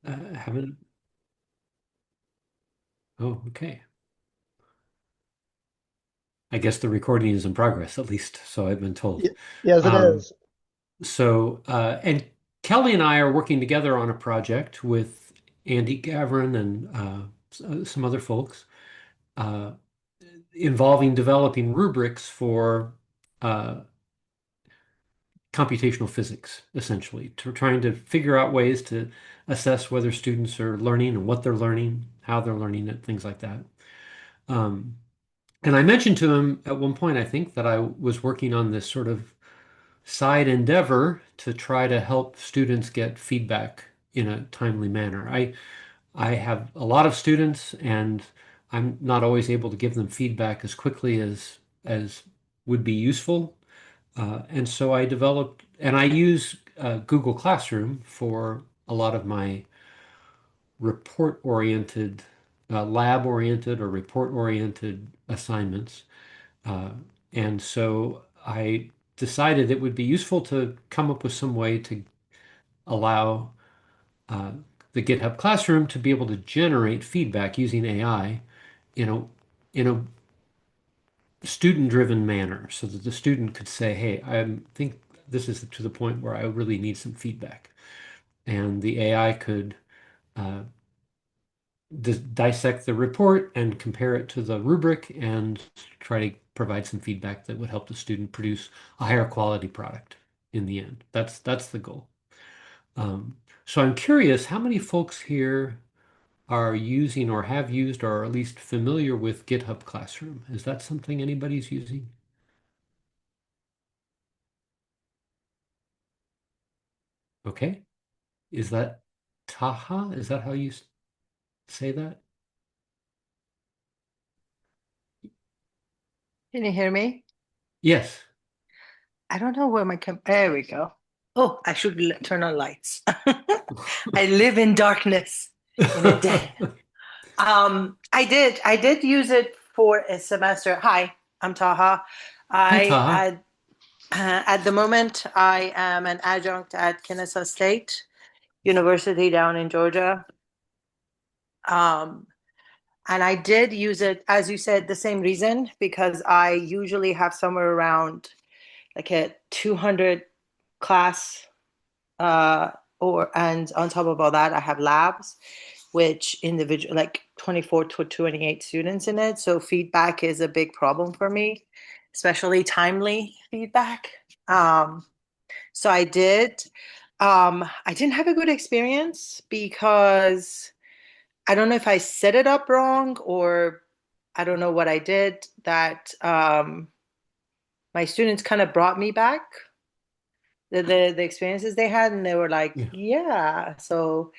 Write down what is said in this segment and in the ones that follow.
Haven't. Oh, okay. I guess the recording is in progress, at least, so I've been told. Yes, it Um, is. and Kelly and I are working together on a project with Andy Gavrin and some other folks uh, involving developing rubrics for uh, computational physics, essentially, to trying to figure out ways to assess whether students are learning and what they're learning, how they're learning it, things like that. Um, and I mentioned to him at one point, I think, that I was working on this sort of side endeavor to try to help students get feedback in a timely manner. I have a lot of students and I'm not always able to give them feedback as quickly as would be useful. And so I developed, and I use Google Classroom for a lot of my report-oriented, lab-oriented or report-oriented assignments. Uh, and so I decided it would be useful to come up with some way to allow uh, the GitHub Classroom to be able to generate feedback using AI in a student-driven manner, so that the student could say, "Hey, I think this is to the point where I really need some feedback," and the AI could uh, dissect the report and compare it to the rubric and try to provide some feedback that would help the student produce a higher quality product in the end. That's the goal. Um, so I'm curious, how many folks here are using or have used or are at least familiar with GitHub Classroom? Is that something anybody's using? Okay. Is that Taha? Is that how you say that? Can you hear me? Yes. I don't know where my there we go. Oh, I should turn on lights. I live in darkness in a den. I did use it for a semester. Hi, I'm Taha. Hi, I Taha. at the moment I am an adjunct at Kennesaw State University down in Georgia. Um, and I did use it, as you said, the same reason because I usually have somewhere around like a 200 class, uh, and on top of all that, I have labs, which individual like 24 to 28 students in it. So feedback is a big problem for me, especially timely feedback. Um, so I did. I didn't have a good experience because I don't know if I set it up wrong or I don't know what I did that my students kind of brought me back the experiences they had and they were like, Yeah. yeah. So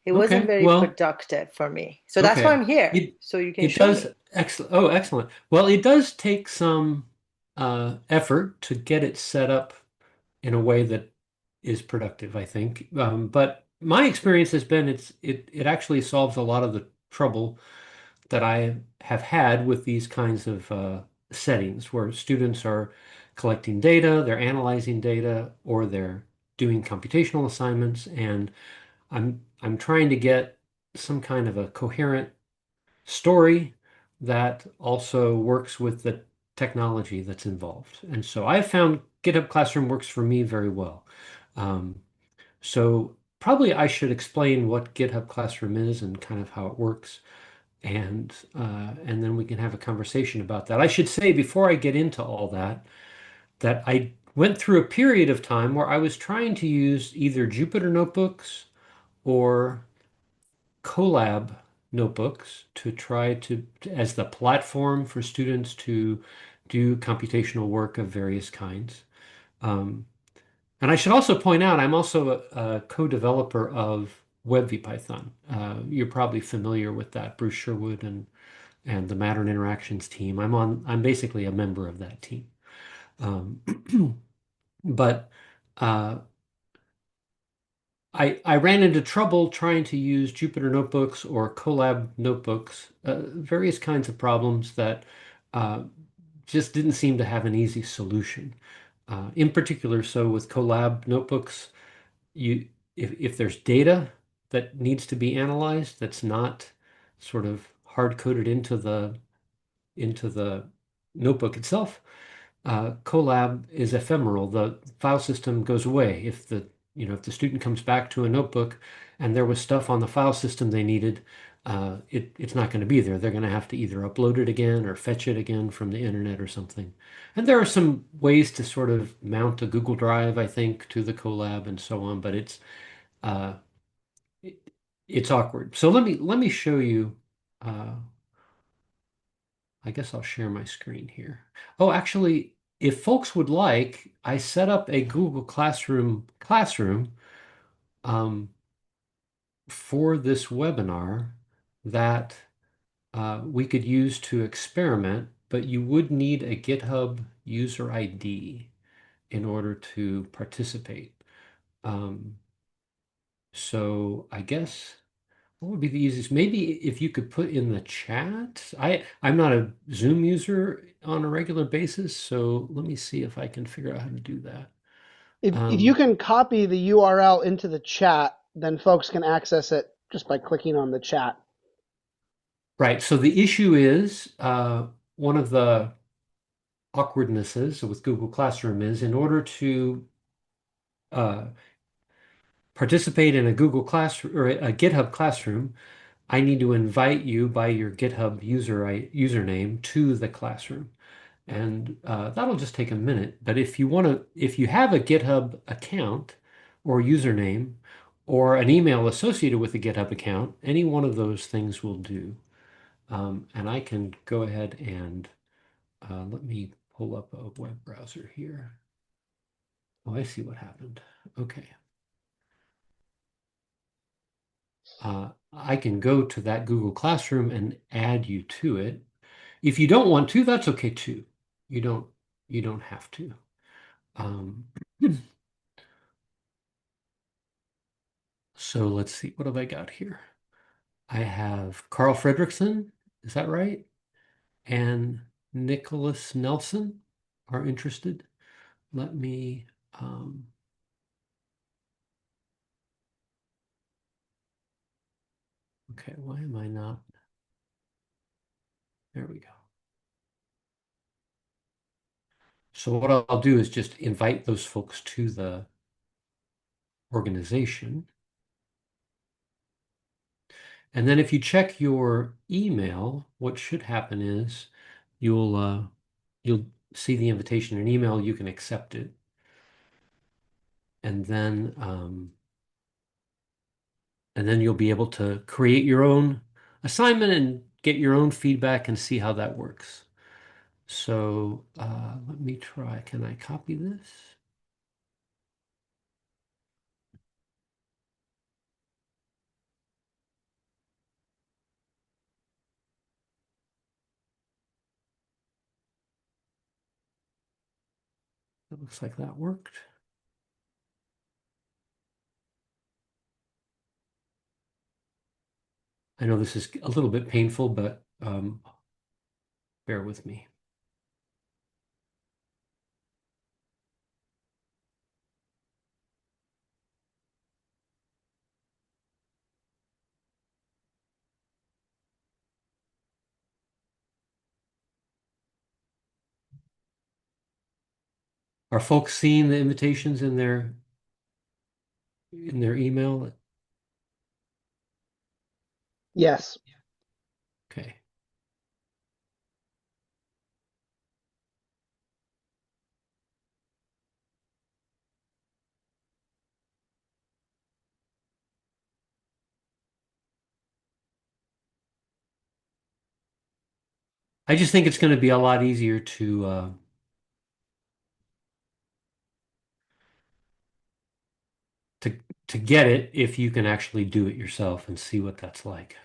it wasn't Okay. very Well, productive for me. So that's why okay. I'm here. It So you can it show does me. excellent. Oh, excellent. Well, it does take some effort to get it set up in a way that is productive, I think. But my experience has been it actually solves a lot of the trouble that I have had with these kinds of settings where students are collecting data, they're analyzing data, or they're doing computational assignments, and I'm trying to get some kind of a coherent story that also works with the technology that's involved. And so I've found GitHub Classroom works for me very well. Um, so probably I should explain what GitHub Classroom is and kind of how it works, and then we can have a conversation about that. I should say before I get into all that, that I went through a period of time where I was trying to use either Jupyter notebooks or Colab notebooks to try as the platform for students to do computational work of various kinds. Um, and I should also point out, I'm also a co-developer of WebVPython. You're probably familiar with that, Bruce Sherwood and the Matter and Interactions team. I'm basically a member of that team. Um, but uh, I ran into trouble trying to use Jupyter notebooks or Colab notebooks, various kinds of problems that uh, just didn't seem to have an easy solution. In particular, so with Colab notebooks, you if there's data that needs to be analyzed that's not sort of hard coded into the notebook itself, Colab is ephemeral. The file system goes away. If the student comes back to a notebook and there was stuff on the file system they needed, it's not going to be there. They're going to have to either upload it again or fetch it again from the internet or something. And there are some ways to sort of mount a Google Drive, I think, to the Colab and so on, but uh, it, it's awkward. So let me show you. Uh, I guess I'll share my screen here. Oh, actually, if folks would like, I set up a Google Classroom um, for this webinar that we could use to experiment, but you would need a GitHub user ID in order to participate. Um, so I guess. What would be the easiest? Maybe if you could put in the chat. I'm not a Zoom user on a regular basis, so let me see if I can figure out how to do that. If you Um, can copy the URL into the chat, then folks can access it just by clicking on the chat. right. So the issue is one of the awkwardnesses with Google Classroom is in order to uh, participate in a Google Classroom or a GitHub Classroom, I need to invite you by your GitHub username to the classroom. And that'll just take a minute. But if you have a GitHub account or username or an email associated with a GitHub account, any one of those things will do. And I can go ahead and let me pull up a web browser here. Oh, I see what happened. Okay. I can go to that Google Classroom and add you to it. If you don't want to, that's okay too. You don't you don't have to. Um, So let's see, what have I got here? I have Carl Fredrickson, is that right? And Nicholas Nelson are interested. Let me, um, okay, why am I not? There we go. So what I'll do is just invite those folks to the organization. And then if you check your email, what should happen is you'll see the invitation in email, you can accept it. And then you'll be able to create your own assignment and get your own feedback and see how that works. So let me try. Can I copy this? It looks like that worked. I know this is a little bit painful, but bear with me. Are folks seeing the invitations in their email? Yes. Okay. I just think it's going to be a lot easier to to get it if you can actually do it yourself and see what that's like.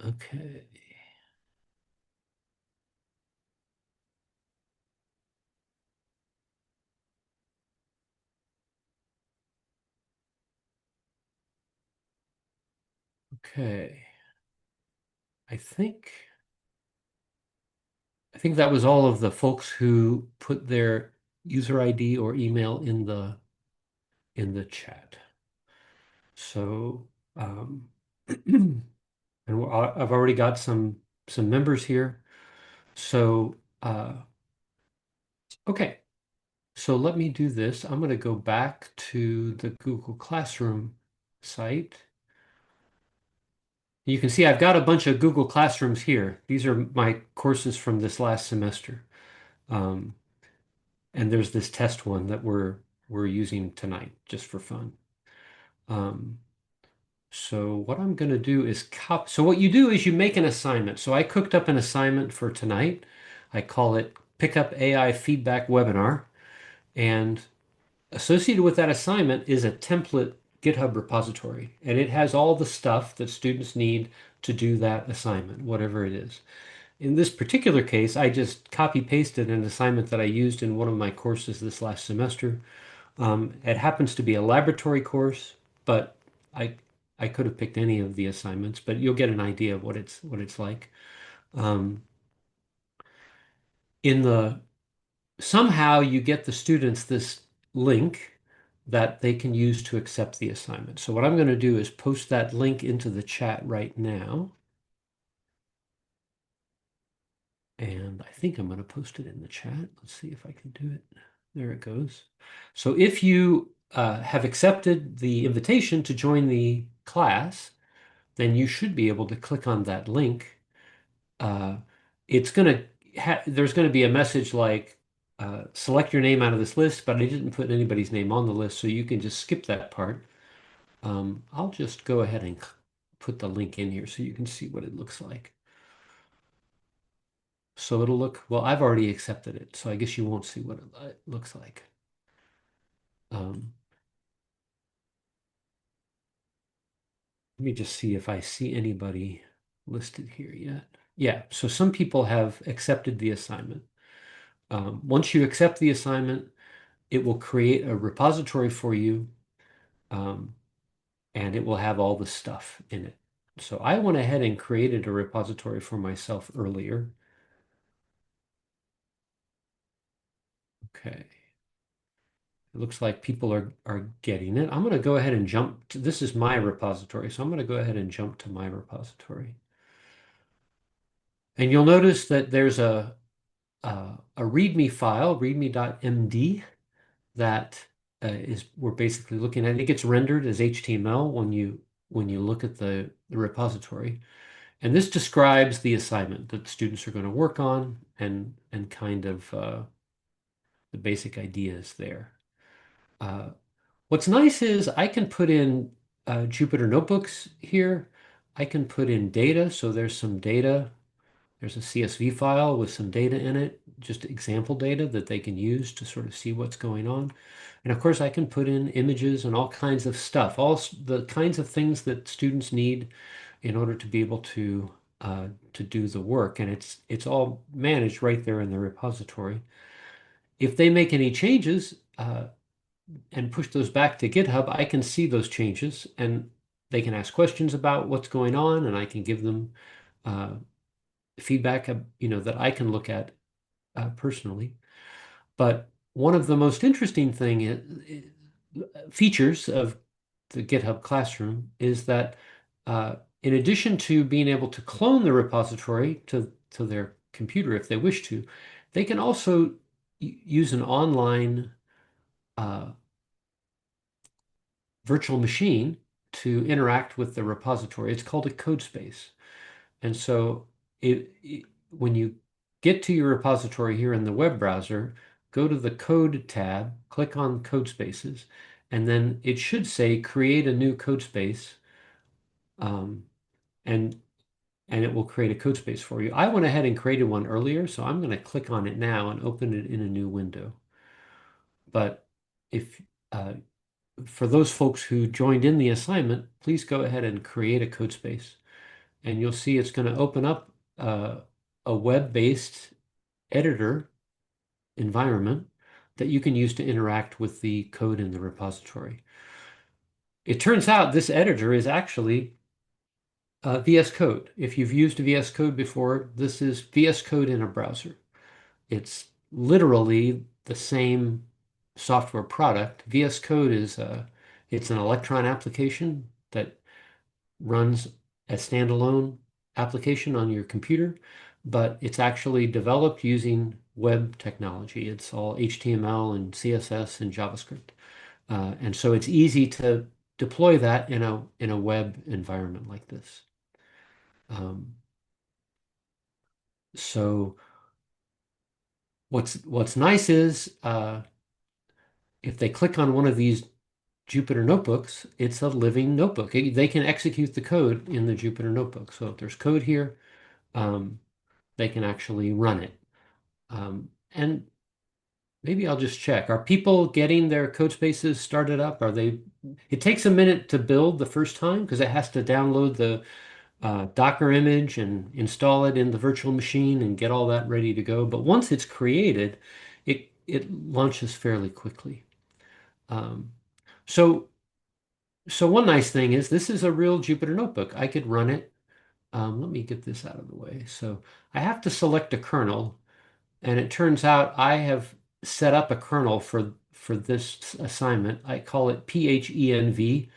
Okay. Okay. I think I think that was all of the folks who put their user ID or email in the in the chat. So, and I've already got some members here. So, okay. So let me do this. I'm going to go back to the Google Classroom site. You can see I've got a bunch of Google Classrooms here. These are my courses from this last semester. Um, and there's this test one that we're using tonight just for fun. Um, so what I'm going to do is copy. So what you do is you make an assignment. So I cooked up an assignment for tonight. I call it PICUP AI Feedback Webinar. And associated with that assignment is a template GitHub repository, and it has all the stuff that students need to do that assignment, whatever it is. In this particular case, I just copy pasted an assignment that I used in one of my courses this last semester. It happens to be a laboratory course, but I I could have picked any of the assignments, but you'll get an idea of what it's like. Um, in the Somehow you get the students this link that they can use to accept the assignment. So what I'm going to do is post that link into the chat right now. And I think I'm going to post it in the chat. Let's see if I can do it. There it goes. So if you have accepted the invitation to join the class, then you should be able to click on that link. Uh, there's going to be a message like select your name out of this list, but I didn't put anybody's name on the list, so you can just skip that part. I'll just go ahead and put the link in here so you can see what it looks like. So it'll look, well, I've already accepted it, so I guess you won't see what it looks like. Um, Let me just see if I see anybody listed here yet. Yeah, so some people have accepted the assignment. Once you accept the assignment, it will create a repository for you, um, and it will have all the stuff in it. So I went ahead and created a repository for myself earlier. Okay. It looks like people are getting it. I'm going to go ahead and jump to, this is my repository, so I'm going to go ahead and jump to my repository. And you'll notice that there's a README file, readme.md, that is we're basically looking at. It gets rendered as HTML when you look at the repository. And this describes the assignment that students are going to work on and kind of the basic ideas there. What's nice is I can put in Jupyter Notebooks here. I can put in data, so there's some data. There's a CSV file with some data in it, just example data that they can use to sort of see what's going on. And of course, I can put in images and all kinds of stuff, all the kinds of things that students need in order to be able to do the work. And it's all managed right there in the repository. If they make any changes and push those back to GitHub, I can see those changes and they can ask questions about what's going on, and I can give them uh, feedback, that I can look at personally. But one of the most interesting features of the GitHub Classroom is that in addition to being able to clone the repository to their computer if they wish to, they can also use an online virtual machine to interact with the repository. It's called a code space. And so when you get to your repository here in the web browser, go to the code tab, click on code spaces, and then it should say create a new code space, um, and it will create a code space for you. I went ahead and created one earlier, so I'm going to click on it now and open it in a new window. But if for those folks who joined in the assignment, please go ahead and create a code space. And you'll see it's going to open up a web-based editor environment that you can use to interact with the code in the repository. It turns out this editor is actually VS Code. If you've used VS Code before, this is VS Code in a browser. It's literally the same software product. VS Code is it's an Electron application that runs a standalone application on your computer, but it's actually developed using web technology. It's all HTML and CSS and JavaScript. And so it's easy to deploy that in a web environment like this. Um, so what's nice is if they click on one of these Jupyter notebooks, it's a living notebook. They can execute the code in the Jupyter notebook. So if there's code here, um, they can actually run it. And maybe I'll just check. Are people getting their code spaces started up? Are they? It takes a minute to build the first time because it has to download the Docker image and install it in the virtual machine and get all that ready to go. But once it's created, it launches fairly quickly. Um, so so one nice thing is this is a real Jupyter notebook. I could run it. Let me get this out of the way. So I have to select a kernel, and it turns out I have set up a kernel for this assignment. I call it PHENV.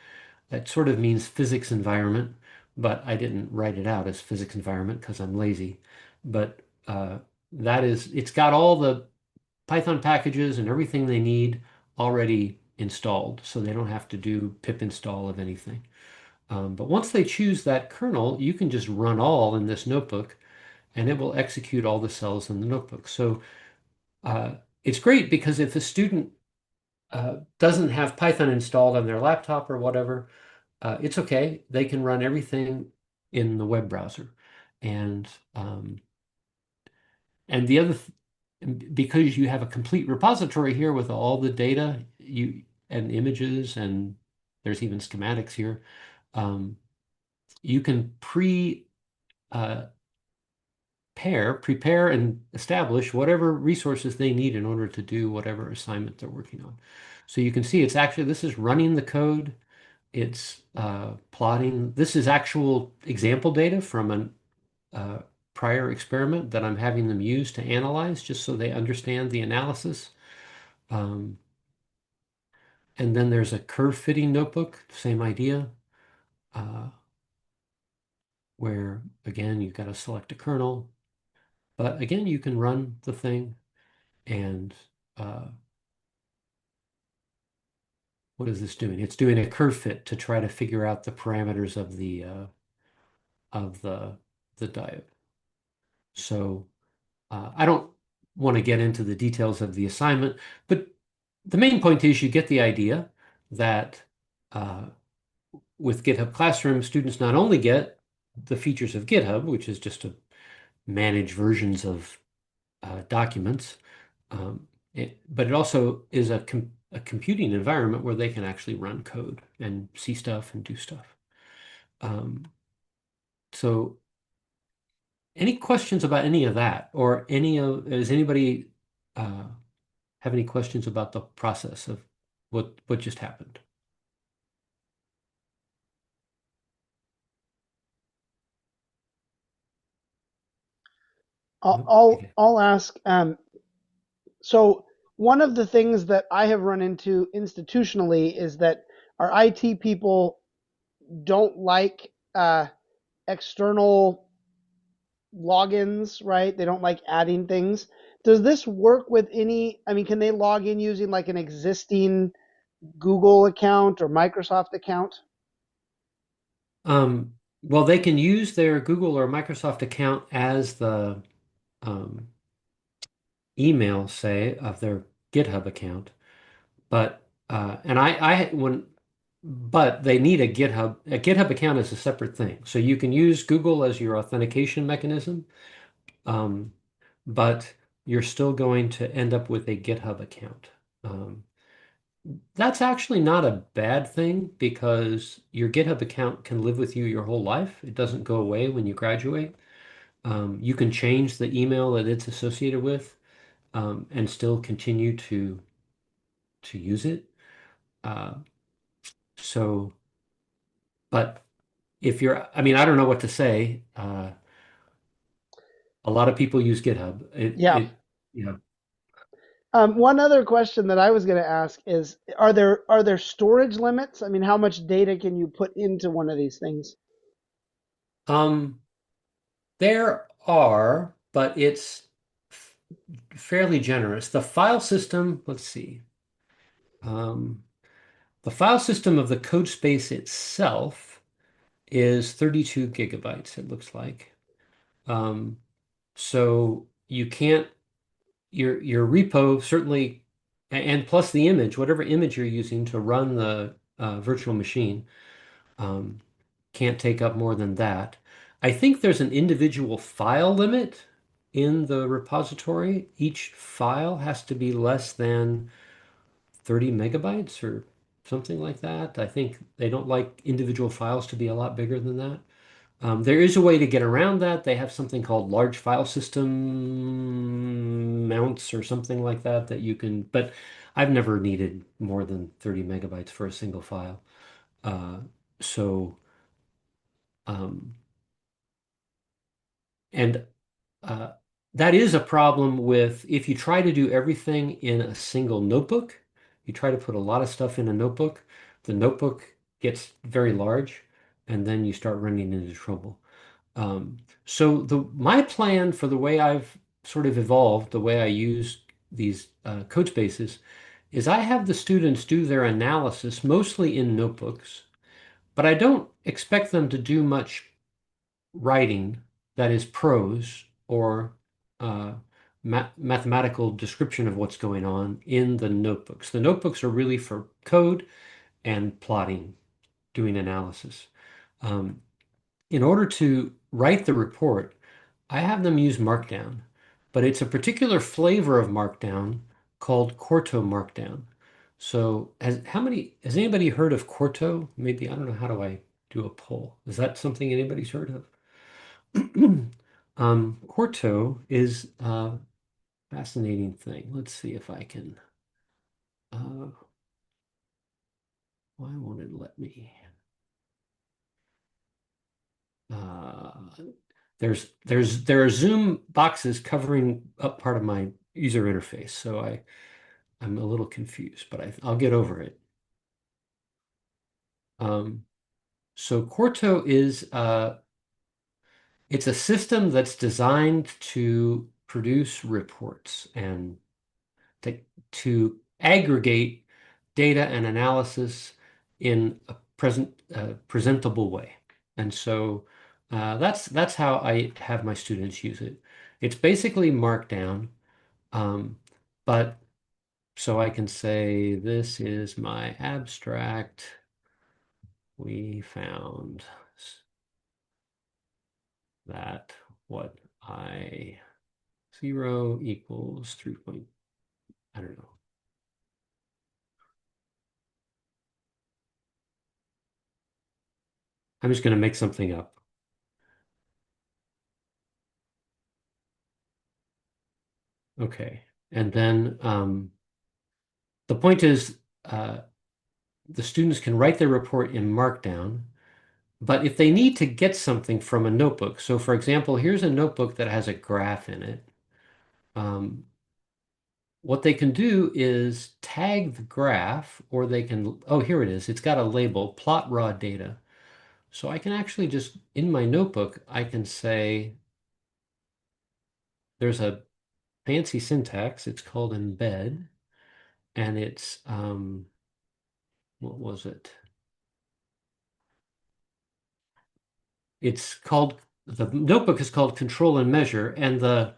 That sort of means physics environment, but I didn't write it out as physics environment because I'm lazy. But it's got all the Python packages and everything they need already installed, so they don't have to do pip install of anything. But once they choose that kernel, you can just run all in this notebook, and it will execute all the cells in the notebook. So it's great because if a student doesn't have Python installed on their laptop or whatever, it's okay. They can run everything in the web browser. And um, and the other because you have a complete repository here with all the data and images, and there's even schematics here, um, you can uh, prepare and establish whatever resources they need in order to do whatever assignment they're working on. So you can see it's actually, this is running the code, it's plotting. This is actual example data from a prior experiment that I'm having them use to analyze just so they understand the analysis. Um, and then there's a curve fitting notebook, same idea, uh, where again, you've got to select a kernel, but again, you can run the thing and uh, what is this doing? It's doing a curve fit to try to figure out the parameters of of the the diode. So I don't want to get into the details of the assignment, but the main point is you get the idea that uh, with GitHub Classroom, students not only get the features of GitHub, which is just to manage versions of documents, but it also is a computing environment where they can actually run code and see stuff and do stuff. Um, so any questions about any of that, or does anybody uh, have any questions about the process of what just happened? I'll No? I'll, Okay. I'll ask. So one of the things that I have run into institutionally is that our IT people don't like external logins, right? They don't like adding things. Does this work with any? I mean, can they log in using like an existing Google account or Microsoft account? Well, they can use their Google or Microsoft account as the um, email, say, of their GitHub account. But and I when but they need a GitHub. A GitHub account is a separate thing. So you can use Google as your authentication mechanism, um, but you're still going to end up with a GitHub account. Um, that's actually not a bad thing because your GitHub account can live with you your whole life. It doesn't go away when you graduate. You can change the email that it's associated with, and still continue to use it. Uh, so, but if you're, I mean, I don't know what to say. A lot of people use GitHub. Yeah. You know, One other question that I was going to ask is, are there storage limits? I mean, how much data can you put into one of these things? Um, there are, but it's fairly generous. The file system, let's see. Um, the file system of the code space itself is 32 gigabytes, it looks like. Um, so you can't, your repo certainly, and plus the image, whatever image you're using to run the virtual machine, um, can't take up more than that. I think there's an individual file limit in the repository. Each file has to be less than 30 megabytes or something like that. I think they don't like individual files to be a lot bigger than that. There is a way to get around that. They have something called large file system mounts or something like that that you can, but I've never needed more than 30 megabytes for a single file. Uh, so, um, and uh, that is a problem with if you try to do everything in a single notebook, you try to put a lot of stuff in a notebook, the notebook gets very large, and then you start running into trouble. So my plan for the way I've sort of evolved, the way I use these code spaces, is I have the students do their analysis mostly in notebooks, but I don't expect them to do much writing that is prose or uh, mathematical description of what's going on in the notebooks. The notebooks are really for code and plotting, doing analysis. Um, in order to write the report, I have them use Markdown, but it's a particular flavor of Markdown called Quarto Markdown. So has anybody heard of Quarto? Maybe, I don't know, how do I do a poll? Is that something anybody's heard of? Quarto is a fascinating thing. Let's see if I can. Uh, why won't it let me? Uh, there are Zoom boxes covering up part of my user interface, so I'm a little confused, but I'll get over it. Um, so Quarto is it's a system that's designed to produce reports and to, to aggregate data and analysis in a presentable way. And so that's how I have my students use it. It's basically Markdown, um, but so I can say this is my abstract. We found that what I 0 equals 3 point, I don't know. I'm just going to make something up. Okay. And then the point is the students can write their report in Markdown, but if they need to get something from a notebook, so for example, here's a notebook that has a graph in it. Um, what they can do is tag the graph, or they can, oh, here it is. It's got a label, plot raw data. So I can actually just, in my notebook, I can say, there's a fancy syntax. It's called embed, and it's, what was it? It's called, the notebook is called Control and Measure, and the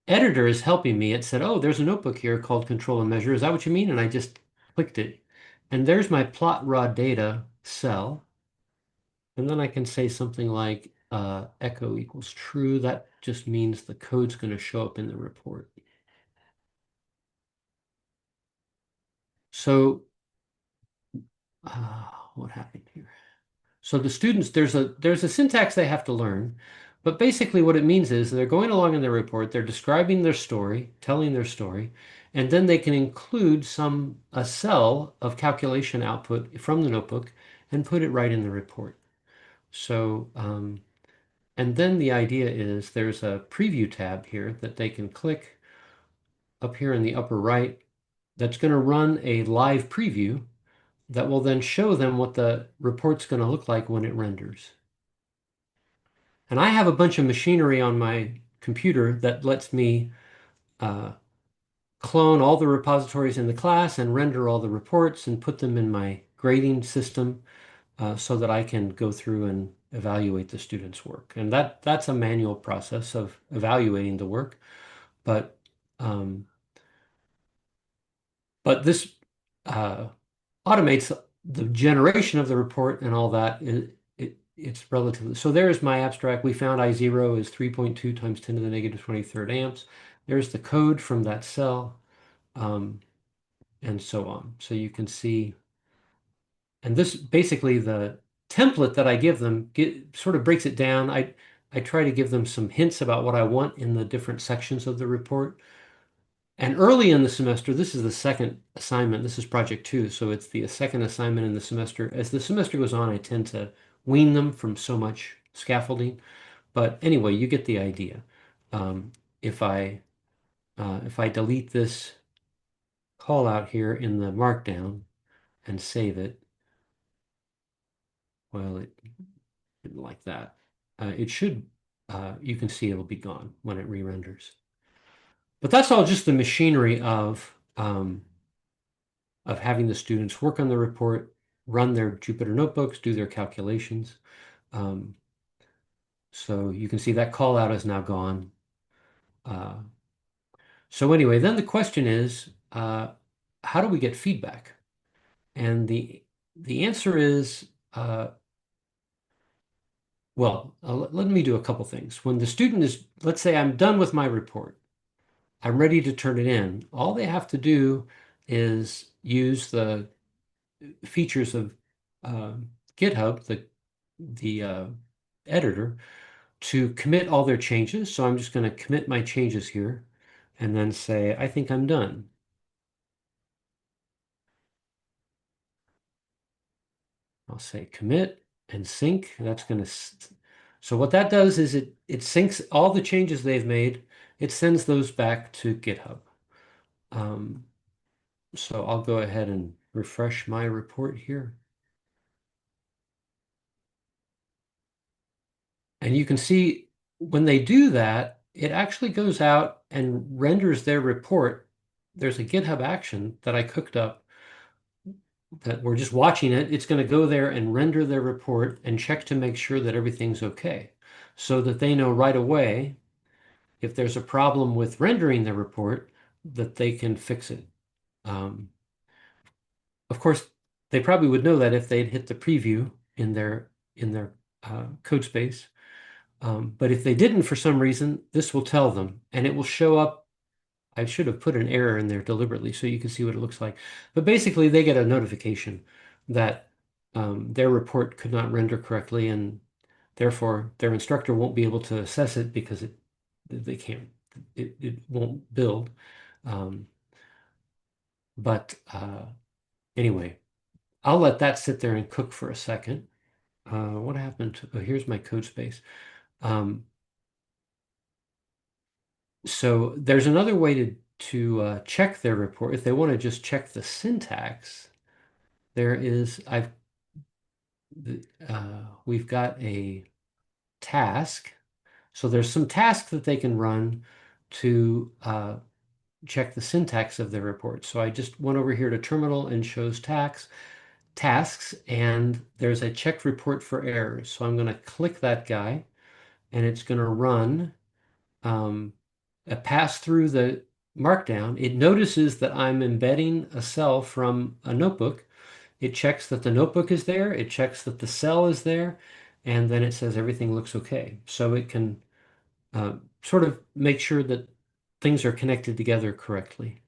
editor is helping me. It said, oh, there's a notebook here called Control and Measure. Is that what you mean? And I just clicked it. And there's my plot raw data cell. And then I can say something like echo equals true. That just means the code's going to show up in the report. So what happened here? So the students, there's a syntax they have to learn, but basically what it means is they're going along in their report, they're describing their story, telling their story, and then they can include a cell of calculation output from the notebook and put it right in the report. So, and then the idea is there's a preview tab here that they can click up here in the upper right that's going to run a live preview that will then show them what the report's going to look like when it renders. And I have a bunch of machinery on my computer that lets me uh, clone all the repositories in the class and render all the reports and put them in my grading system so that I can go through and evaluate the students' work. And that's a manual process of evaluating the work, but um, this uh, automates the generation of the report and all that. It's relatively, so there's my abstract. We found I0 is 3.2 times 10 to the negative 23rd amps. There's the code from that cell, and so on. So you can see, and this basically the template that I give them sort of breaks it down. I try to give them some hints about what I want in the different sections of the report. And early in the semester, this is the second assignment. This is project 2, so it's the second assignment in the semester. As the semester goes on, I tend to wean them from so much scaffolding. But anyway, you get the idea. Um, if I delete this call out here in the markdown and save it, well, it didn't like that. It should, you can see it'll be gone when it re-renders. But that's all just the machinery of having the students work on the report, run their Jupyter notebooks, do their calculations. Um, so you can see that call out is now gone. Uh, so anyway, then the question is, how do we get feedback? And the answer is, well, let me do a couple things. When the student is, let's say I'm done with my report, I'm ready to turn it in. All they have to do is use the features of GitHub, the editor, to commit all their changes. So I'm just going to commit my changes here and then say, I think I'm done. I'll say commit and sync. That's going to, so what that does is it syncs all the changes they've made. It sends those back to GitHub. Um, so I'll go ahead and refresh my report here. And you can see when they do that, it actually goes out and renders their report. There's a GitHub action that I cooked up that we're just watching it. It's going to go there and render their report and check to make sure that everything's okay, so that they know right away if there's a problem with rendering their report that they can fix it. Um, of course, they probably would know that if they'd hit the preview in their code space. But if they didn't for some reason, this will tell them, and it will show up. I should have put an error in there deliberately so you can see what it looks like. But basically, they get a notification that their report could not render correctly, and therefore their instructor won't be able to assess it because they can't. It won't build. Um, but anyway, I'll let that sit there and cook for a second. What happened to, oh, here's my code space. Um, So there's another way to check their report. If they want to just check the syntax, there is we've got a task. So there's some tasks that they can run to check the syntax of their report. So I just went over here to terminal and shows tasks, and there's a check report for errors. So I'm going to click that guy, and it's going to run. Pass through the markdown, it notices that I'm embedding a cell from a notebook. It checks that the notebook is there, it checks that the cell is there, and then it says everything looks okay. So it can sort of make sure that things are connected together correctly.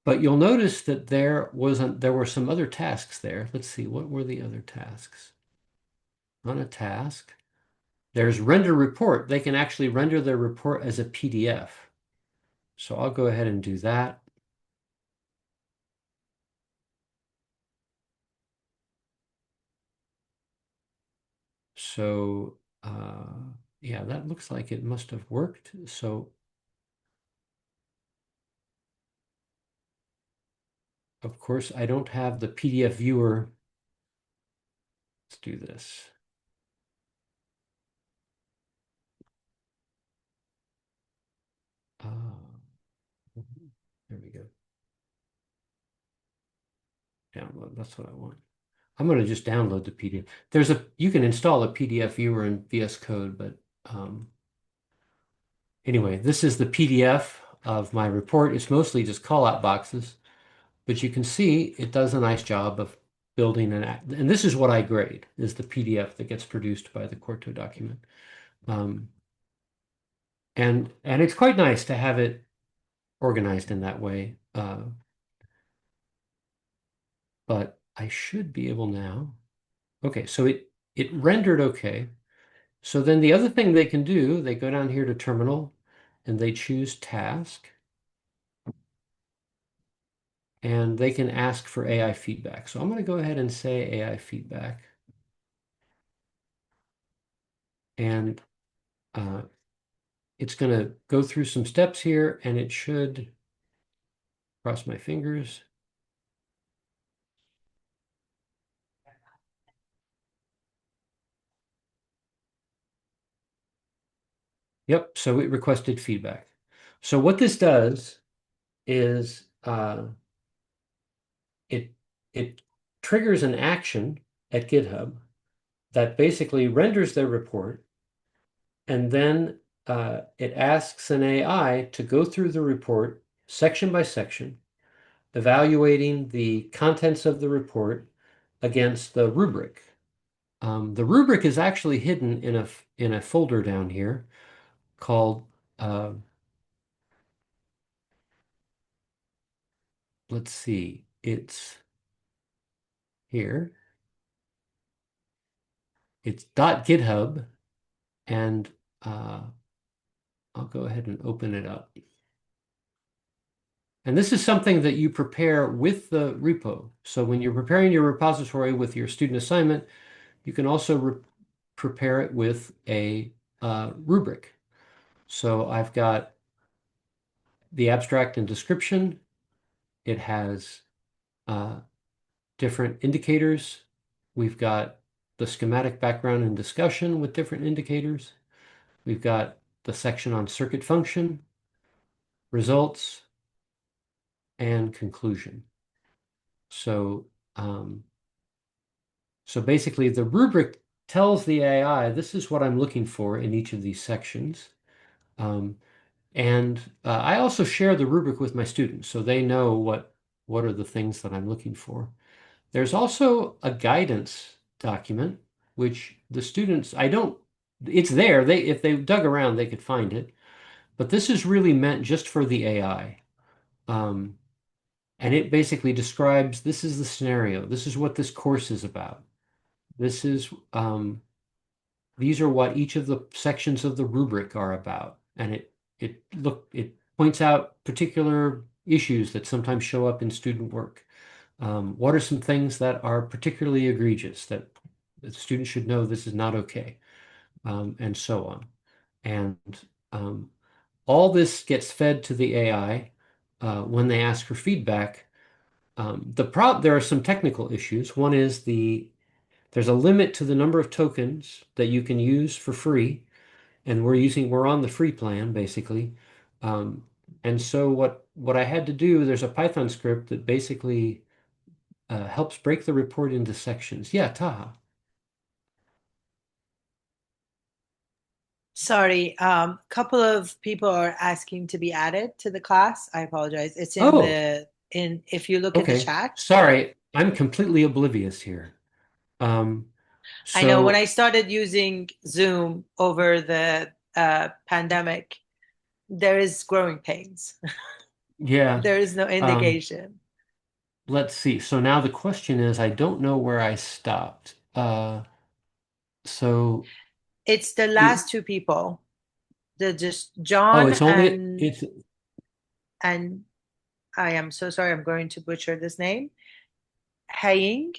But you'll notice that there were some other tasks there. Let's see, what were the other tasks? On a task. There's render report. They can actually render their report as a PDF. So I'll go ahead and do that. So yeah, that looks like it must have worked. So of course, I don't have the PDF viewer. Let's do this. There we go. Download. That's what I want. I'm going to just download the PDF. You can install a PDF viewer in VS Code, but anyway, this is the PDF of my report. It's mostly just call out boxes, but you can see it does a nice job of building and this is what I grade, is the PDF that gets produced by the Quarto document. And it's quite nice to have it organized in that way. But I should be able now. Okay, so it rendered okay. So then the other thing they can do, they go down here to terminal and they choose task and they can ask for AI feedback. So I'm going to go ahead and say AI feedback. And it's going to go through some steps here and it should, cross my fingers. Yep, so it requested feedback. So what this does is it triggers an action at GitHub that basically renders their report, and then it asks an AI to go through the report section by section, evaluating the contents of the report against the rubric. The rubric is actually hidden in a folder down here called let's see, it's here. It's .github, and I'll go ahead and open it up. And this is something that you prepare with the repo. So when you're preparing your repository with your student assignment, you can also prepare it with a rubric. So I've got the abstract and description. It has different indicators. We've got the schematic background and discussion with different indicators. We've got the section on circuit function, results, and conclusion. So, so basically the rubric tells the AI, this is what I'm looking for in each of these sections. And I also share the rubric with my students so they know what are the things that I'm looking for. There's also a guidance document, which the students, it's there. If they dug around, they could find it. But this is really meant just for the AI. And it basically describes, this is the scenario. This is what this course is about. This is, these are what each of the sections of the rubric are about. And it points out particular issues that sometimes show up in student work. What are some things that are particularly egregious that the student should know this is not okay, and so on. And all this gets fed to the AI when they ask for feedback. There are some technical issues. One is there's a limit to the number of tokens that you can use for free, and we're on the free plan basically. And so what I had to do, there's a Python script that basically helps break the report into sections. Yeah, Taha. Sorry, couple of people are asking to be added to the class. I apologize. It's in Oh, if you look in the okay. chat. Sorry, I'm completely oblivious here. Um, I know when so I started using Zoom over the pandemic, there is growing pains. yeah, There is no um, indication. let's see. So now the question is, I don't know where I stopped. So It's the you, last two people. The just oh, John and it's and I am so sorry. I'm going to butcher this name. Haiying.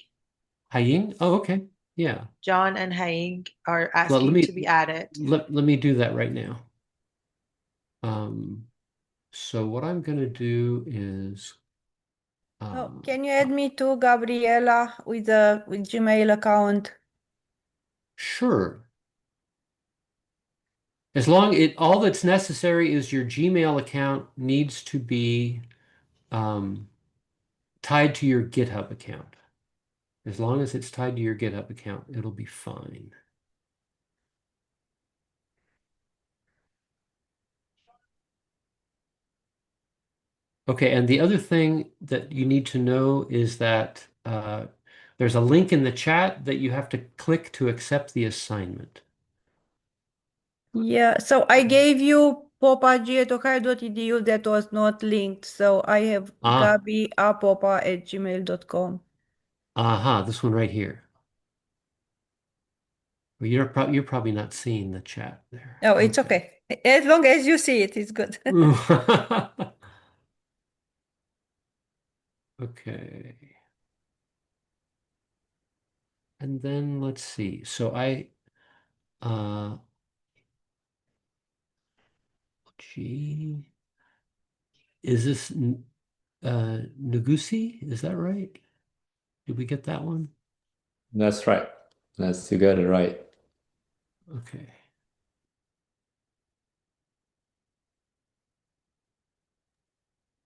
Haiying. Oh, okay. Yeah. John and Haiying are Well, asking to be added. let me do that right now. Um, so what I'm going to do is Oh, Um, can you add me to Gabriela with the with Gmail account? sure. As long it all that's necessary is your Gmail account needs to be um, tied to your GitHub account. As long as it's tied to your GitHub account, it'll be fine. Okay, and the other thing that you need to know is that there's a link in the chat that you have to click to accept the assignment. Yeah, so I gave you popa@ohio.edu that was not linked. So I have Ah, gabi@popa@gmail.com. aha, this one right here. Well, you're probably not seeing the chat there. Oh, it's Okay. okay. As long as you see it, it's good. Okay. And then let's see. So uh, gee, is this Nugusi? Is that right? Did we get that one? That's right. You got it right. Okay.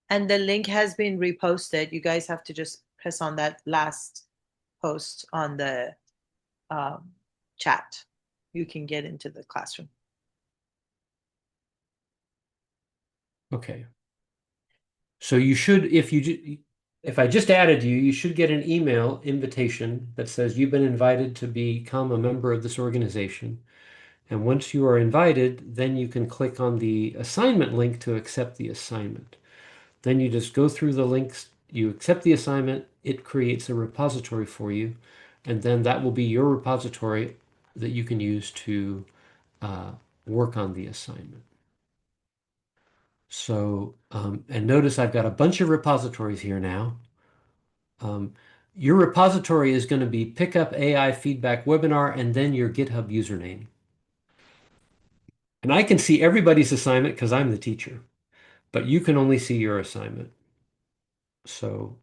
And the link has been reposted. You guys have to just press on that last post on the um, chat. You can get into the classroom. Okay. So you should, if I just added you, you should get an email invitation that says you've been invited to become a member of this organization. And once you are invited, then you can click on the assignment link to accept the assignment. Then you just go through the links, you accept the assignment, it creates a repository for you, and then that will be your repository that you can use to uh, work on the assignment. So, and notice I've got a bunch of repositories here now. Um, your repository is going to be PICUP AI feedback webinar and then your GitHub username. And I can see everybody's assignment because I'm the teacher, but you can only see your assignment. So,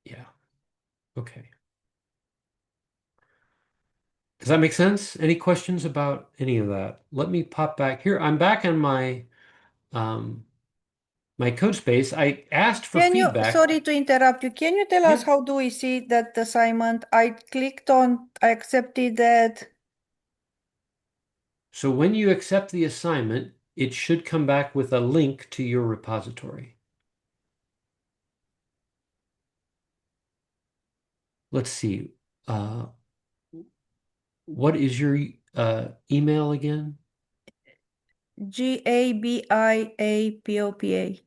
yeah, okay. Does that make sense? Any questions about any of that? Let me pop back here. I'm back on um, my code space. I asked for Can you, feedback. sorry to interrupt you, can you tell us Yeah. how do we see that assignment? I clicked on, I accepted that. So when you accept the assignment, it should come back with a link to your repository. Let's see. Uh, what is your email again? GABIAPOPA.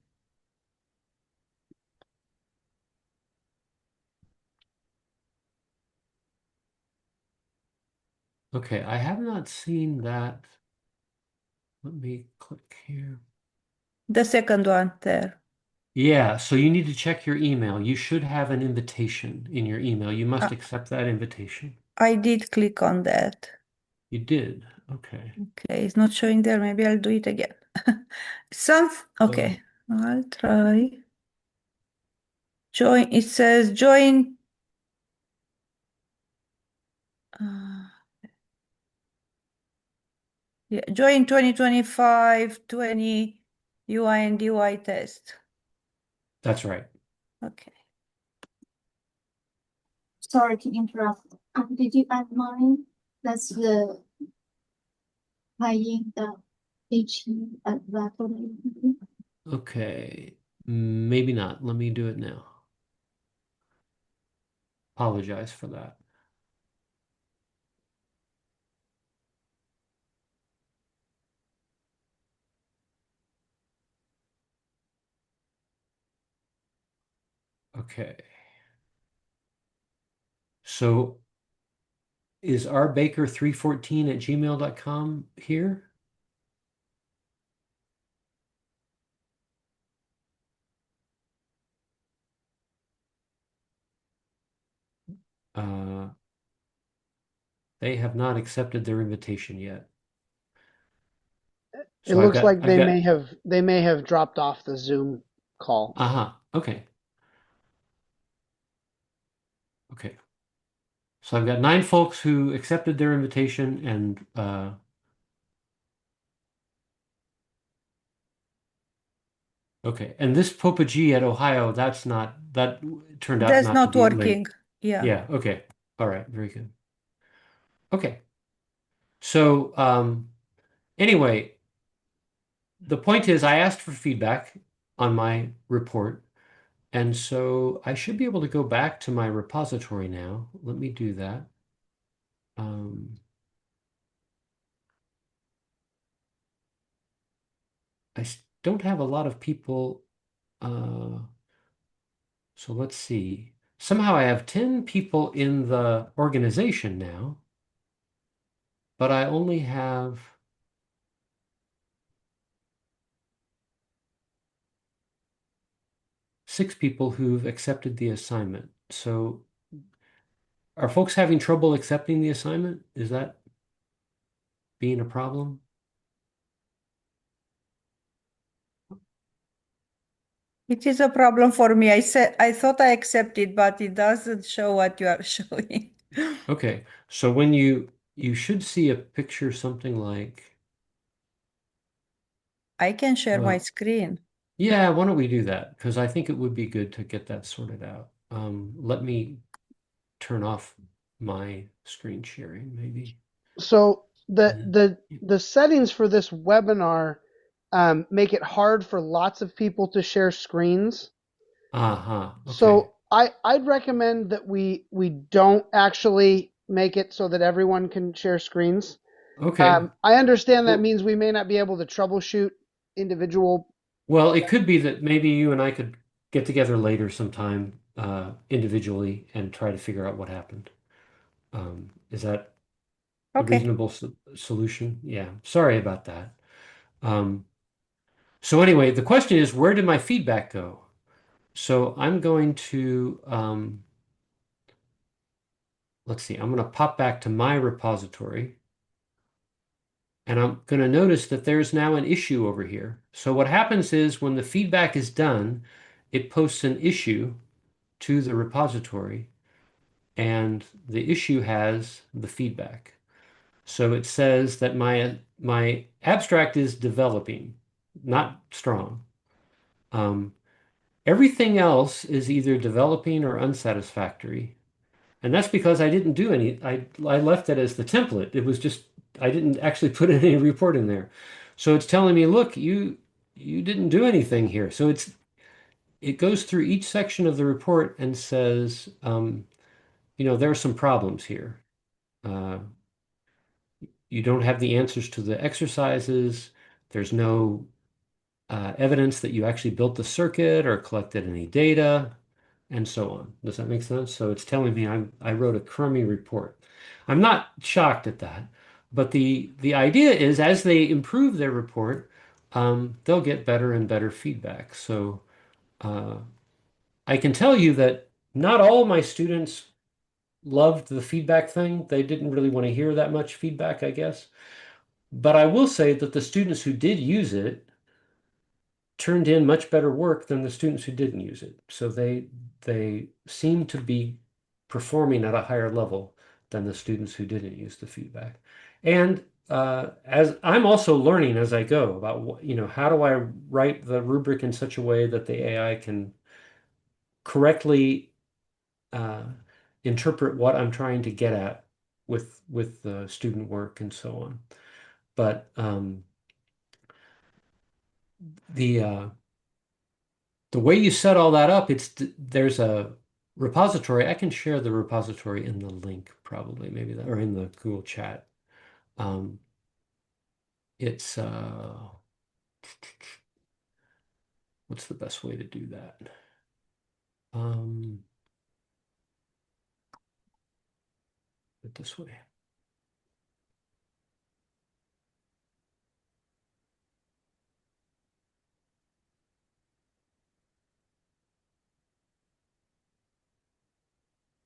Okay, I have not seen that. Let me click here. The second one there. Yeah, so you need to check your email. You should have an invitation in your email. You must Uh, accept that invitation. I did click on that. You did. Okay. Okay, it's not showing there. Maybe I'll do it again. Some, So, okay, I'll try. Join, it says join. Uh, yeah, join 2025 20 UI and DY test. that's right. Okay. Sorry to interrupt. Did you add mine? That's the playing the HE at that one. Okay. Maybe not. Let me do it now. Apologize for that. Okay. So is rbaker314@gmail.com here? Uh, they have not accepted their invitation yet. It So I've looks got like I've got they may have dropped off the Zoom call. Okay. Okay. So I've got 9 folks who accepted their invitation and okay. And this Popa G at Ohio, that turned out That's not to not be late. working. Yeah. Yeah, okay. All right, very good. Okay. So anyway, the point is I asked for feedback on my report, and so I should be able to go back to my repository now. Let me do that. Um, don't have a lot of people, so let's see. Somehow I have 10 people in the organization now, but I only have 6 people who've accepted the assignment. So are folks having trouble accepting the assignment? Is that being a problem? It is a problem for me. I thought I accepted, but it doesn't show what you are showing. Okay, so when you should see a picture something like, I can share my well, screen. yeah, why don't we do that? Because I think it would be good to get that sorted out. Let me turn off my screen sharing, maybe. So the And the the settings for this webinar make it hard for lots of people to share screens. okay. So I'd recommend that we don't actually make it so that everyone can share screens. Okay. I understand that Well, means we may not be able to troubleshoot individual. well, it could be that maybe you and I could get together later sometime individually and try to figure out what happened. Is that a Okay. reasonable solution? Yeah. Sorry about that. Um, so anyway, the question is, where did my feedback go? So I'm going to, let's see, I'm going to pop back to my repository and I'm going to notice that there's now an issue over here. So what happens is when the feedback is done, it posts an issue to the repository and the issue has the feedback. So it says that my abstract is developing, not strong. Um, Everything else is either developing or unsatisfactory. And that's because I didn't do any, I left it as the template. It was just, I didn't actually put any report in there. So it's telling me, look, you didn't do anything here. So it goes through each section of the report and says, there are some problems here. Uh, you don't have the answers to the exercises. There's no evidence that you actually built the circuit or collected any data, and so on. Does that make sense? So it's telling me I wrote a crummy report. I'm not shocked at that, but the idea is as they improve their report, they'll get better and better feedback. So uh, I can tell you that not all my students loved the feedback thing. They didn't really want to hear that much feedback, I guess. But I will say that the students who did use it turned in much better work than the students who didn't use it. So they seem to be performing at a higher level than the students who didn't use the feedback. And as I'm also learning as I go about how do I write the rubric in such a way that the AI can correctly uh, interpret what I'm trying to get at with the student work and so on. But the the way you set all that up, there's a repository. I can share the repository in the link probably, maybe that, or in the Google chat. Um, it's what's the best way to do that? Um, it this way.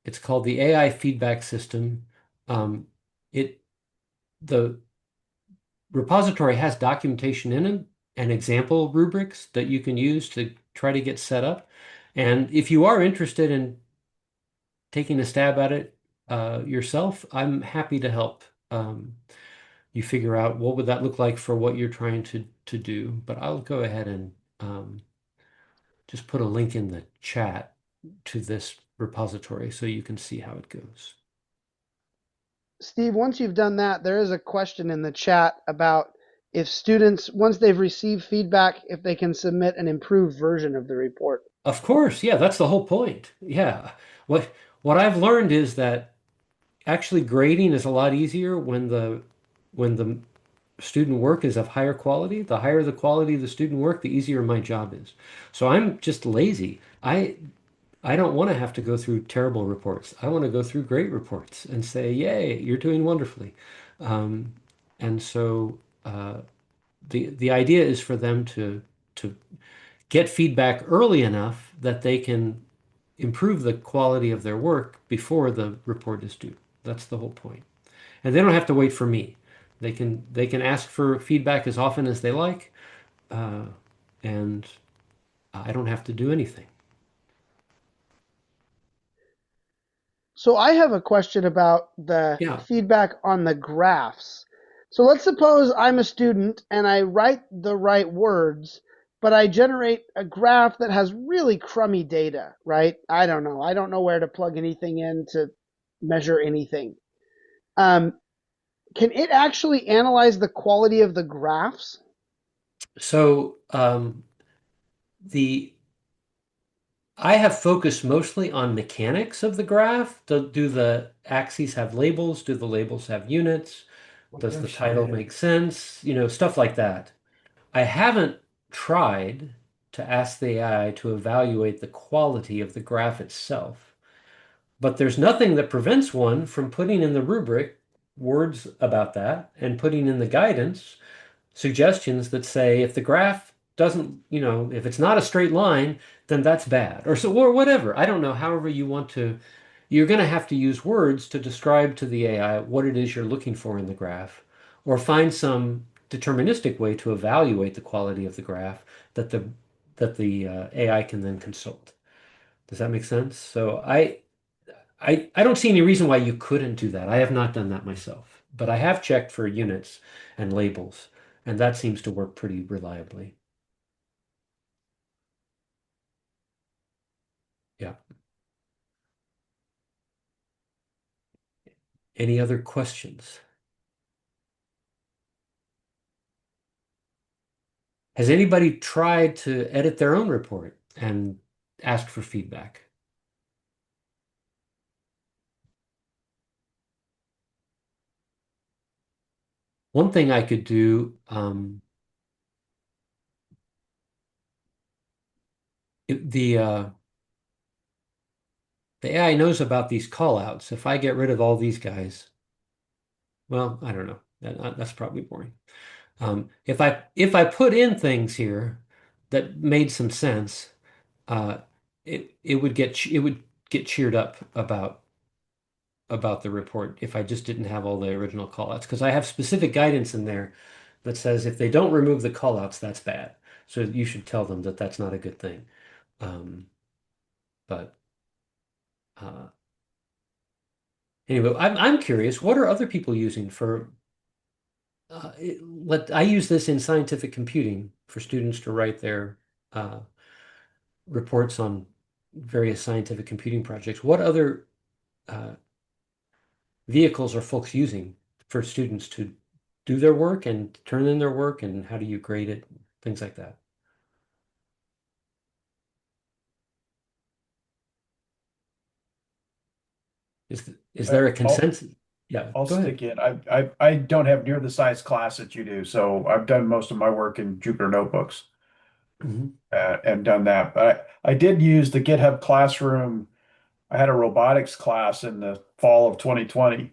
It's called the AI feedback system. Um, it the repository has documentation in it and example rubrics that you can use to try to get set up. And if you are interested in taking a stab at it yourself, I'm happy to help you figure out what would that look like for what you're trying to do. But I'll go ahead and just put a link in the chat to this repository so you can see how it goes. Steve, once you've done that, there is a question in the chat about if students, once they've received feedback, if they can submit an improved version of the report. Of course, yeah, that's the whole point. Yeah. What I've learned is that actually grading is a lot easier when the student work is of higher quality. The higher the quality of the student work, the easier my job is. So I'm just lazy. I don't want to have to go through terrible reports. I want to go through great reports and say, "Yay, you're doing wonderfully." Um, and so the idea is for them to get feedback early enough that they can improve the quality of their work before the report is due. That's the whole point. And they don't have to wait for me. They can ask for feedback as often as they like, uh, and I don't have to do anything. So I have a question about the Yeah. feedback on the graphs. So let's suppose I'm a student and I write the right words, but I generate a graph that has really crummy data, right? I don't know. I don't know where to plug anything in to measure anything. Um, can it actually analyze the quality of the graphs? So the I have focused mostly on mechanics of the graph. Do the axes have labels? Do the labels have units? Does the title make sense? Stuff like that. I haven't tried to ask the AI to evaluate the quality of the graph itself, but there's nothing that prevents one from putting in the rubric words about that and putting in the guidance suggestions that say if the graph doesn't, if it's not a straight line, then that's bad, or whatever. I don't know. However you want to, you're going to have to use words to describe to the AI what it is you're looking for in the graph, or find some deterministic way to evaluate the quality of the graph that the AI can then consult. Does that make sense? So I don't see any reason why you couldn't do that. I have not done that myself, but I have checked for units and labels, and that seems to work pretty reliably. Yeah. Any other questions? Has anybody tried to edit their own report and ask for feedback? One thing I could do, the AI knows about these callouts. If I get rid of all these guys, well, I don't know. That's probably boring. If I put in things here that made some sense, uh, it would get cheered up about the report if I just didn't have all the original callouts, because I have specific guidance in there that says if they don't remove the callouts, that's bad. So you should tell them that that's not a good thing. Um, but uh, anyway, I'm curious. What are other people using for? I use this in scientific computing for students to write their uh, reports on various scientific computing projects. What other uh, vehicles are folks using for students to do their work and turn in their work, and how do you grade it? Things like that. Is there a I'll consensus? Yeah, I'll go ahead. stick in. I don't have near the size class that you do, so I've done most of my work in Jupyter notebooks Mhm. and done that. But I did use the GitHub Classroom. I had a robotics class in the fall of 2020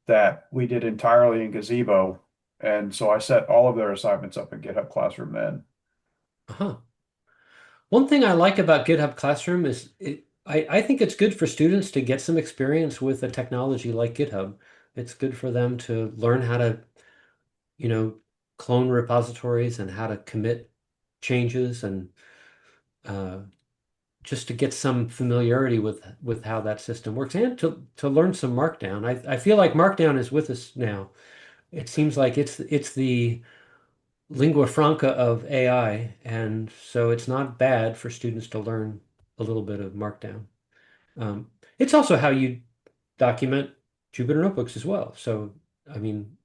that we did entirely in Gazebo, and so I set all of their assignments up in GitHub Classroom then. Uh-huh. One thing I like about GitHub Classroom is I think it's good for students to get some experience with a technology like GitHub. It's good for them to learn how to, you know, clone repositories and how to commit changes and uh, just to get some familiarity with how that system works and to learn some Markdown. I feel like Markdown is with us now. It seems like it's the lingua franca of AI, and so it's not bad for students to learn a little bit of Markdown. It's also how you document Jupyter notebooks as well. So, I mean,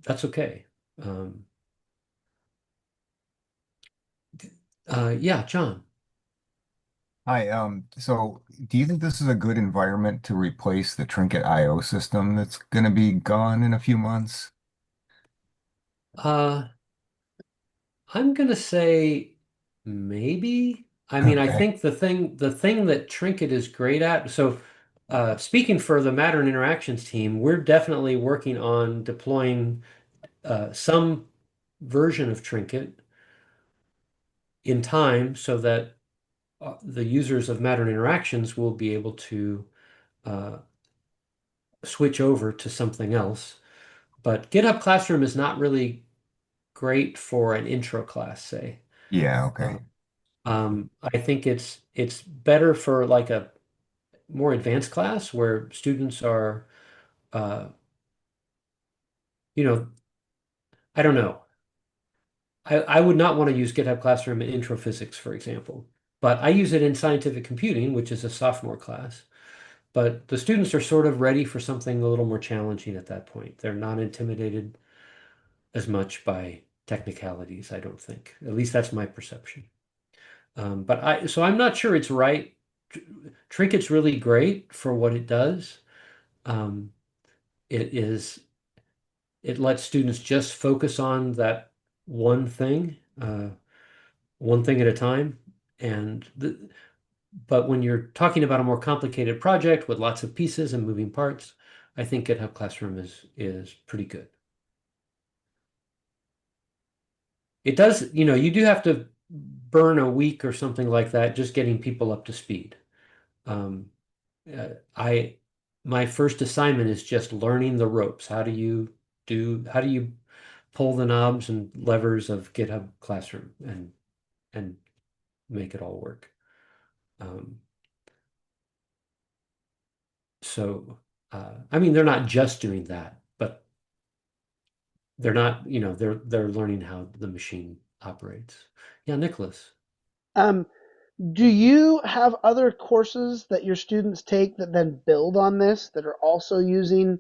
that's okay. Um, yeah, John. Hi, so do you think this is a good environment to replace the Trinket IO system that's going to be gone in a few months? Uh, I'm gonna say maybe. I mean, I Okay. think the thing that Trinket is great at. So, speaking for the Matter Interactions team, we're definitely working on deploying some version of Trinket in time so that the users of Matter Interactions will be able to uh, switch over to something else. But GitHub Classroom is not really great for an intro class, say. Yeah, Uh, okay. I think it's better for like a more advanced class where students are, uh, you know, I don't know. I would not want to use GitHub Classroom in intro physics, for example, but I use it in scientific computing, which is a sophomore class. But the students are sort of ready for something a little more challenging at that point. They're not intimidated as much by technicalities, I don't think. At least that's my perception. So I'm not sure it's right. Trinket's really great for what it does. Um, it is it lets students just focus on that one thing, one thing at a time. But when you're talking about a more complicated project with lots of pieces and moving parts, I think GitHub Classroom is pretty good. It does, you do have to burn a week or something like that, just getting people up to speed. Um, I my first assignment is just learning the ropes. How do you pull the knobs and levers of GitHub Classroom and make it all work? Um, I mean, they're not just doing that, but they're not, they're learning how the machine operates. Yeah, Nicholas. Um, do you have other courses that your students take that then build on this that are also using,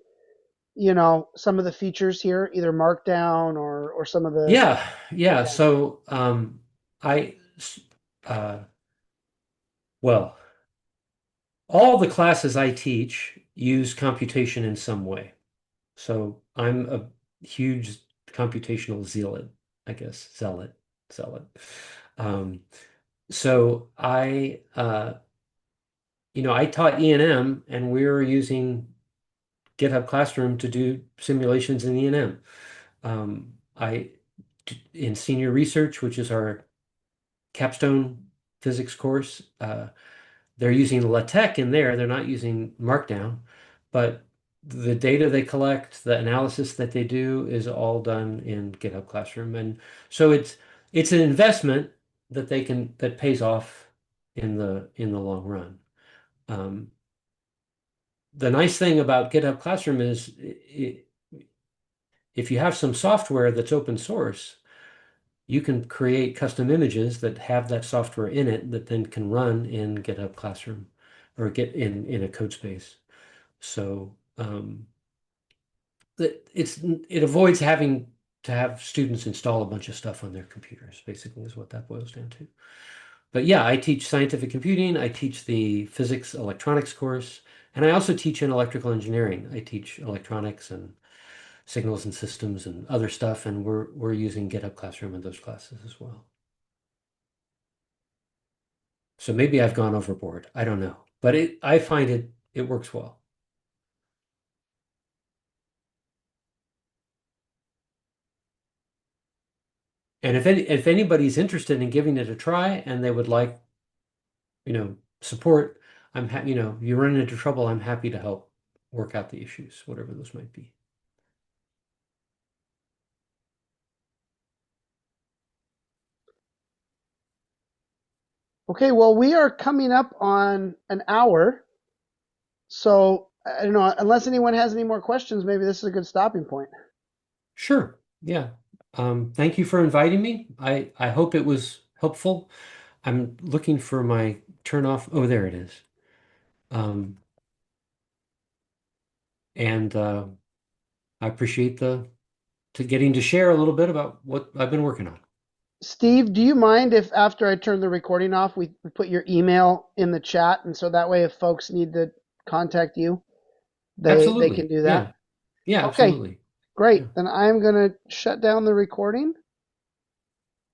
some of the features here, either Markdown or some of the Yeah, yeah. yeah. So I uh, well, all the classes I teach use computation in some way. So I'm a huge computational zealot, I guess, zealot. Um, so I taught E&M and we were using GitHub Classroom to do simulations in E&M. I in senior research, which is our capstone physics course, they're using LaTeX in there. They're not using Markdown, but the data they collect, the analysis that they do is all done in GitHub Classroom. And so it's an investment that pays off in the long run. Um, the nice thing about GitHub Classroom is if you have some software that's open source, you can create custom images that have that software in it that then can run in GitHub Classroom or get in a code space. So it avoids having to have students install a bunch of stuff on their computers, basically is what that boils down to. But yeah, I teach scientific computing, I teach the physics electronics course, and I also teach in electrical engineering. I teach electronics and signals and systems and other stuff, and we're using GitHub Classroom in those classes as well. So maybe I've gone overboard. I don't know. But I find it works well. And if anybody's interested in giving it a try and they would like, support, I'm happy, you run into trouble, I'm happy to help work out the issues, whatever those might be. Okay, well, we are coming up on an hour. So, I don't know, unless anyone has any more questions, maybe this is a good stopping point. Sure. Yeah. Thank you for inviting me. I hope it was helpful. I'm looking for my turn off. Oh, there it is. And I appreciate the to getting to share a little bit about what I've been working on. Steve, do you mind if after I turn the recording off, we put your email in the chat, and so that way, if folks need to contact you, they can Absolutely. do Yeah. that? Yeah, Okay, absolutely. Yeah. great. Then I'm gonna shut down the recording.